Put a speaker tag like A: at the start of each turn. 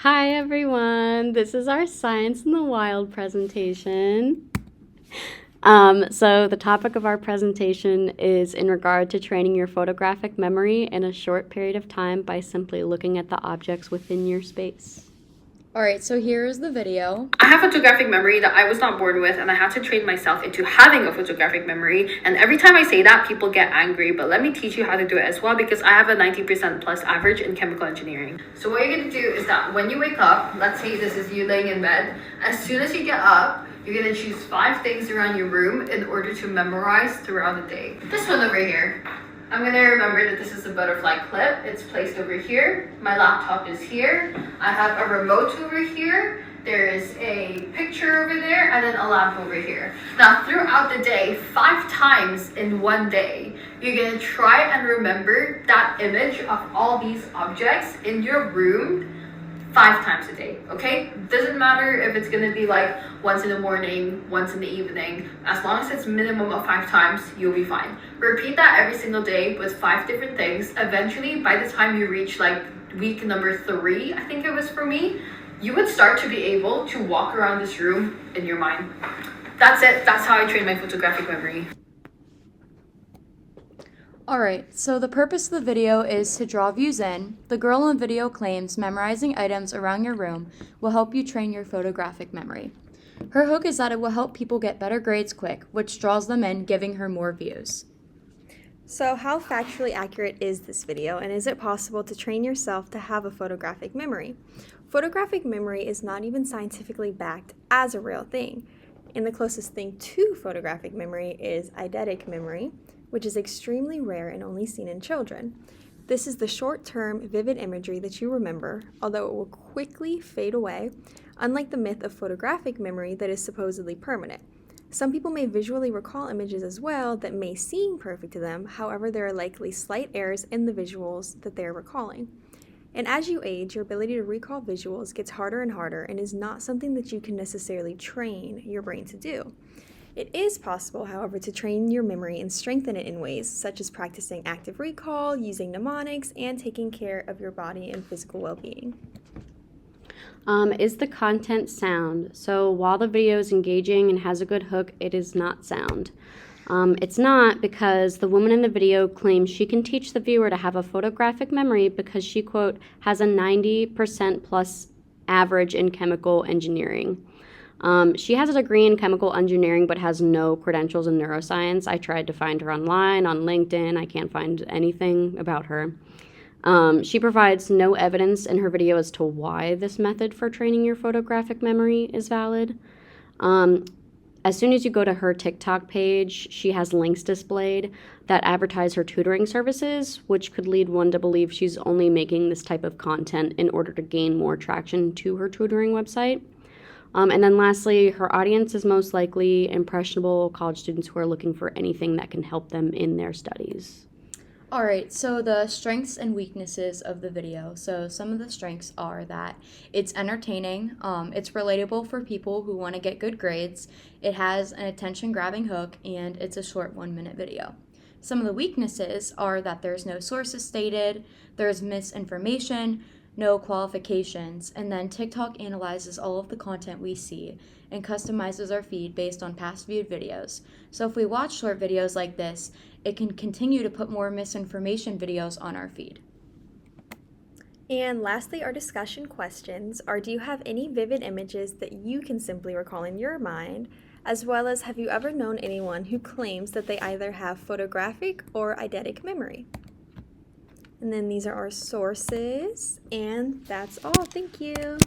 A: Hi everyone, this is our Science in the Wild presentation. So the topic of our presentation is in regard to training your photographic memory in a short period of time by simply looking at the objects within your space.
B: Alright, so here is the video.
C: I have photographic memory that I was not born with, and I had to train myself into having a photographic memory. And every time I say that, people get angry, but let me teach you how to do it as well, because I have a 90% plus average in chemical engineering. So what you're going to do is that when you wake up, let's say this is you laying in bed, as soon as you get up, you're going to choose 5 things around your room in order to memorize throughout the day. This one over here. I'm going to remember that this is a butterfly clip. It's placed over here. My laptop is here. I have a remote over here. There is a picture over there and then a lamp over here. Now, throughout the day, 5 times in one day, you're going to try and remember that image of all these objects in your room 5 times a day, okay? Doesn't matter if it's gonna be like once in the morning, once in the evening. As long as it's minimum of 5 times, you'll be fine. Repeat that every single day with 5 different things. Eventually, by the time you reach like week number 3, I think it was for me, you would start to be able to walk around this room in your mind. That's it. That's how I train my photographic memory.
B: Alright, so the purpose of the video is to draw views in. The girl in the video claims memorizing items around your room will help you train your photographic memory. Her hook is that it will help people get better grades quick, which draws them in, giving her more views.
D: So how factually accurate is this video, and is it possible to train yourself to have a photographic memory? Photographic memory is not even scientifically backed as a real thing. And the closest thing to photographic memory is eidetic memory, which is extremely rare and only seen in children. This is the short-term, vivid imagery that you remember, although it will quickly fade away, unlike the myth of photographic memory that is supposedly permanent. Some people may visually recall images as well that may seem perfect to them, however there are likely slight errors in the visuals that they are recalling. And as you age, your ability to recall visuals gets harder and harder and is not something that you can necessarily train your brain to do. It is possible, however, to train your memory and strengthen it in ways such as practicing active recall, using mnemonics, and taking care of your body and physical well-being.
A: Is the content sound? So while the video is engaging and has a good hook, it is not sound. It's not because the woman in the video claims she can teach the viewer to have a photographic memory because she, quote, has a 90% plus average in chemical engineering. She has a degree in chemical engineering but has no credentials in neuroscience. I tried to find her online, on LinkedIn. I can't find anything about her. She provides no evidence in her video as to why this method for training your photographic memory is valid. As soon as you go to her TikTok page, she has links displayed that advertise her tutoring services, which could lead one to believe she's only making this type of content in order to gain more traction to her tutoring website. And then lastly, her audience is most likely impressionable college students who are looking for anything that can help them in their studies.
B: Alright, so the strengths and weaknesses of the video. So some of the strengths are that it's entertaining, it's relatable for people who want to get good grades, it has an attention-grabbing hook, and it's a short 1-minute video. Some of the weaknesses are that there's no sources stated, there's misinformation, no qualifications, and then TikTok analyzes all of the content we see and customizes our feed based on past viewed videos. So if we watch short videos like this, it can continue to put more misinformation videos on our feed.
D: And lastly, our discussion questions are: do you have any vivid images that you can simply recall in your mind? As well as, have you ever known anyone who claims that they either have photographic or eidetic memory? And then these are our sources, and that's all. Thank you.